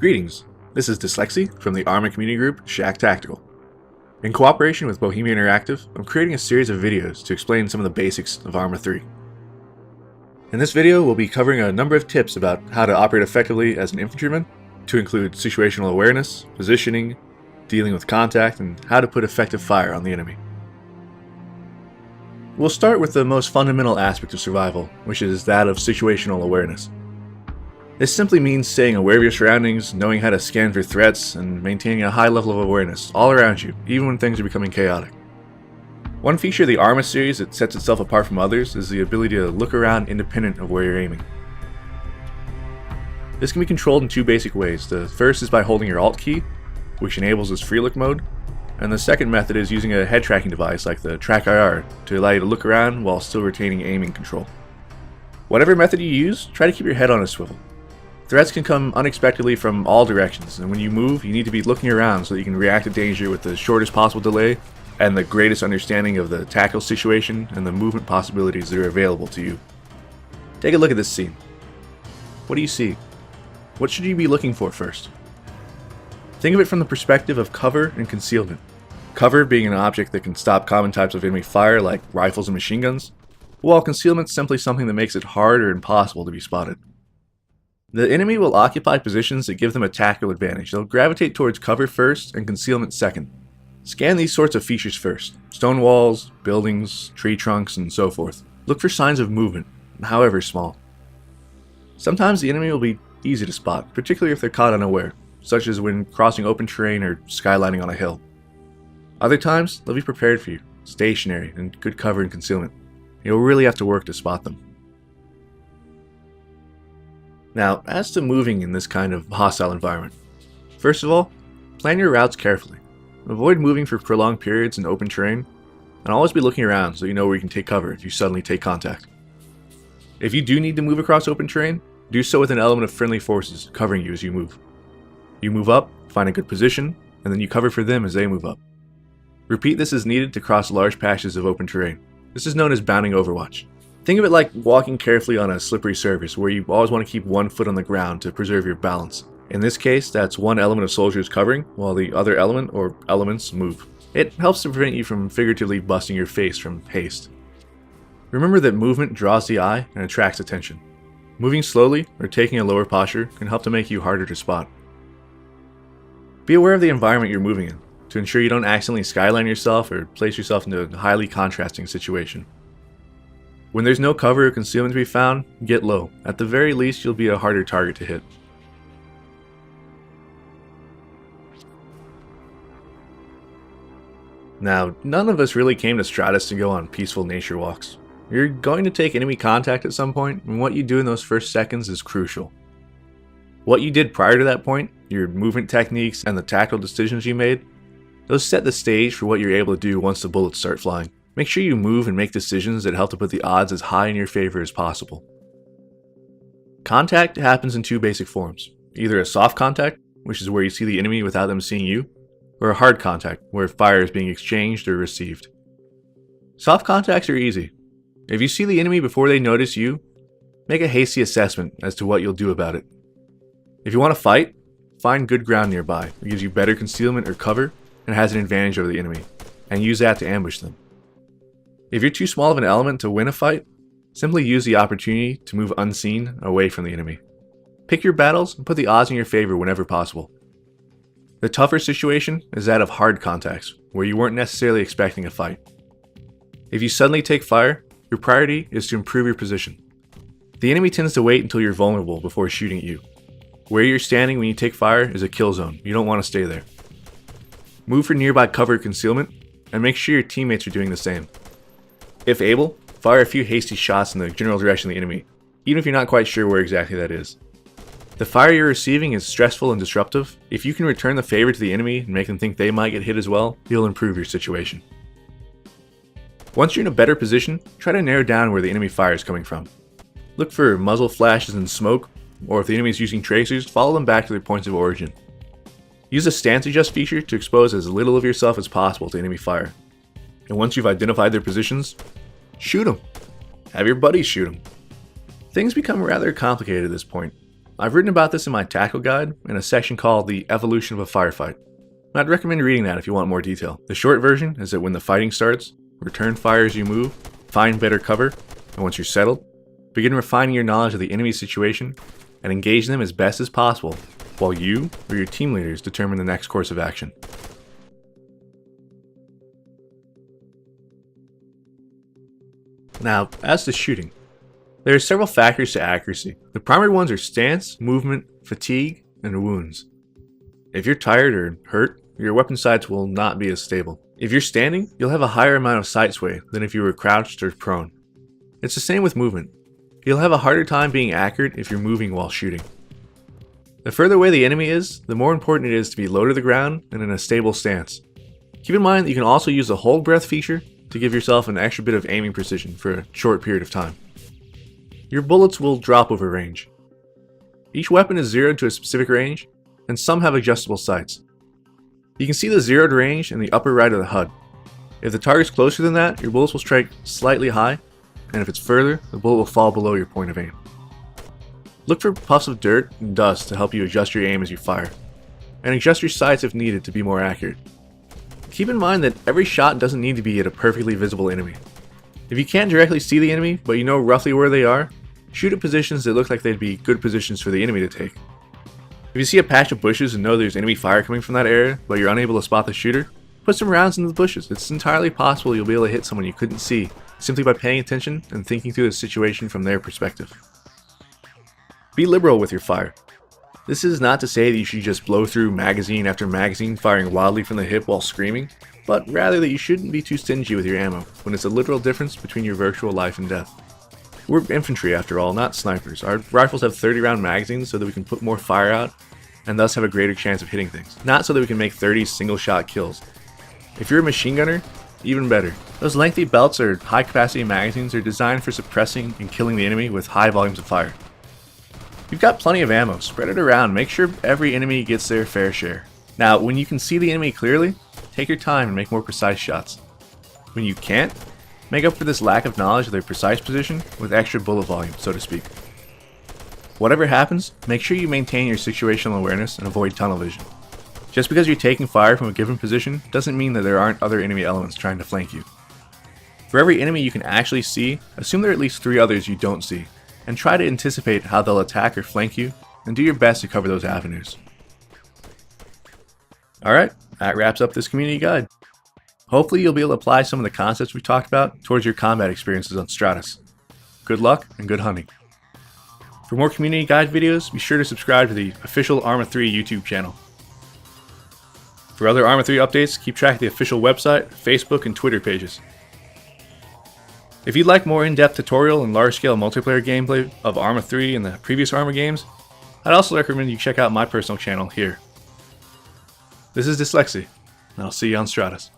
Greetings, this is Dyslexy from the Arma community group Shack Tactical. In cooperation with Bohemia Interactive, I'm creating a series of videos to explain some of the basics of Arma 3. In this video, we'll be covering a number of tips about how to operate effectively as an infantryman, to include situational awareness, positioning, dealing with contact, and how to put effective fire on the enemy. We'll start with the most fundamental aspect of survival, which is that of situational awareness. This simply means staying aware of your surroundings, knowing how to scan for threats, and maintaining a high level of awareness all around you, even when things are becoming chaotic. One feature of the Arma series that sets itself apart from others is the ability to look around independent of where you're aiming. This can be controlled in two basic ways. The first is by holding your Alt key, which enables this free look mode, and the second method is using a head tracking device like the Track IR to allow you to look around while still retaining aiming control. Whatever method you use, try to keep your head on a swivel. Threats can come unexpectedly from all directions, and when you move, you need to be looking around so that you can react to danger with the shortest possible delay and the greatest understanding of the tactical situation and the movement possibilities that are available to you. Take a look at this scene. What do you see? What should you be looking for first? Think of it from the perspective of cover and concealment. Cover being an object that can stop common types of enemy fire like rifles and machine guns, while concealment is simply something that makes it hard or impossible to be spotted. The enemy will occupy positions that give them a tactical advantage. They'll gravitate towards cover first and concealment second. Scan these sorts of features first: stone walls, buildings, tree trunks, and so forth. Look for signs of movement, however small. Sometimes the enemy will be easy to spot, particularly if they're caught unaware, such as when crossing open terrain or skylining on a hill. Other times, they'll be prepared for you, stationary, and good cover and concealment. You'll really have to work to spot them. Now, as to moving in this kind of hostile environment, first of all, plan your routes carefully. Avoid moving for prolonged periods in open terrain, and always be looking around so you know where you can take cover if you suddenly take contact. If you do need to move across open terrain, do so with an element of friendly forces covering you as you move. You move up, find a good position, and then you cover for them as they move up. Repeat this as needed to cross large patches of open terrain. This is known as bounding overwatch. Think of it like walking carefully on a slippery surface where you always want to keep one foot on the ground to preserve your balance. In this case, that's one element of soldiers covering while the other element or elements move. It helps to prevent you from figuratively busting your face from haste. Remember that movement draws the eye and attracts attention. Moving slowly or taking a lower posture can help to make you harder to spot. Be aware of the environment you're moving in to ensure you don't accidentally skyline yourself or place yourself into a highly contrasting situation. When there's no cover or concealment to be found, get low. At the very least, you'll be a harder target to hit. Now, none of us really came to Stratus to go on peaceful nature walks. You're going to take enemy contact at some point, and what you do in those first seconds is crucial. What you did prior to that point, your movement techniques and the tactical decisions you made, those set the stage for what you're able to do once the bullets start flying. Make sure you move and make decisions that help to put the odds as high in your favor as possible. Contact happens in two basic forms: either a soft contact, which is where you see the enemy without them seeing you, or a hard contact, where fire is being exchanged or received. Soft contacts are easy. If you see the enemy before they notice you, make a hasty assessment as to what you'll do about it. If you want to fight, find good ground nearby. It gives you better concealment or cover and has an advantage over the enemy, and use that to ambush them. If you're too small of an element to win a fight, simply use the opportunity to move unseen away from the enemy. Pick your battles and put the odds in your favor whenever possible. The tougher situation is that of hard contacts, where you weren't necessarily expecting a fight. If you suddenly take fire, your priority is to improve your position. The enemy tends to wait until you're vulnerable before shooting at you. Where you're standing when you take fire is a kill zone. You don't want to stay there. Move for nearby cover or concealment, and make sure your teammates are doing the same. If able, fire a few hasty shots in the general direction of the enemy, even if you're not quite sure where exactly that is. The fire you're receiving is stressful and disruptive. If you can return the favor to the enemy and make them think they might get hit as well, you'll improve your situation. Once you're in a better position, try to narrow down where the enemy fire is coming from. Look for muzzle flashes and smoke, or if the enemy is using tracers, follow them back to their points of origin. Use the stance adjust feature to expose as little of yourself as possible to enemy fire. And once you've identified their positions, shoot them. Have your buddies shoot them. Things become rather complicated at this point. I've written about this in my tactical guide in a section called The Evolution of a Firefight. I'd recommend reading that if you want more detail. The short version is that when the fighting starts, return fire as you move, find better cover, and once you're settled, begin refining your knowledge of the enemy's situation and engage them as best as possible while you or your team leaders determine the next course of action. Now, as to shooting, there are several factors to accuracy. The primary ones are stance, movement, fatigue, and wounds. If you're tired or hurt, your weapon sights will not be as stable. If you're standing, you'll have a higher amount of sight sway than if you were crouched or prone. It's the same with movement. You'll have a harder time being accurate if you're moving while shooting. The further away the enemy is, the more important it is to be low to the ground and in a stable stance. Keep in mind that you can also use the hold breath feature to give yourself an extra bit of aiming precision for a short period of time. Your bullets will drop over range. Each weapon is zeroed to a specific range, and some have adjustable sights. You can see the zeroed range in the upper right of the HUD. If the target's closer than that, your bullets will strike slightly high, and if it's further, the bullet will fall below your point of aim. Look for puffs of dirt and dust to help you adjust your aim as you fire, and adjust your sights if needed to be more accurate. Keep in mind that every shot doesn't need to be at a perfectly visible enemy. If you can't directly see the enemy, but you know roughly where they are, shoot at positions that look like they'd be good positions for the enemy to take. If you see a patch of bushes and know there's enemy fire coming from that area, but you're unable to spot the shooter, put some rounds into the bushes. It's entirely possible you'll be able to hit someone you couldn't see, simply by paying attention and thinking through the situation from their perspective. Be liberal with your fire. This is not to say that you should just blow through magazine after magazine firing wildly from the hip while screaming, but rather that you shouldn't be too stingy with your ammo when it's a literal difference between your virtual life and death. We're infantry after all, not snipers. Our rifles have 30-round magazines so that we can put more fire out and thus have a greater chance of hitting things, not so that we can make 30 single-shot kills. If you're a machine gunner, even better. Those lengthy belts or high-capacity magazines are designed for suppressing and killing the enemy with high volumes of fire. You've got plenty of ammo, spread it around, make sure every enemy gets their fair share. Now, when you can see the enemy clearly, take your time and make more precise shots. When you can't, make up for this lack of knowledge of their precise position with extra bullet volume, so to speak. Whatever happens, make sure you maintain your situational awareness and avoid tunnel vision. Just because you're taking fire from a given position doesn't mean that there aren't other enemy elements trying to flank you. For every enemy you can actually see, assume there are at least 3 others you don't see, and try to anticipate how they'll attack or flank you, and do your best to cover those avenues. Alright, that wraps up this community guide. Hopefully you'll be able to apply some of the concepts we talked about towards your combat experiences on Stratus. Good luck and good hunting. For more community guide videos, be sure to subscribe to the official Arma 3 YouTube channel. For other Arma 3 updates, keep track of the official website, Facebook, and Twitter pages. If you'd like more in-depth tutorial and large-scale multiplayer gameplay of Arma 3 and the previous Arma games, I'd also recommend you check out my personal channel here. This is Dyslexy, and I'll see you on Stratus.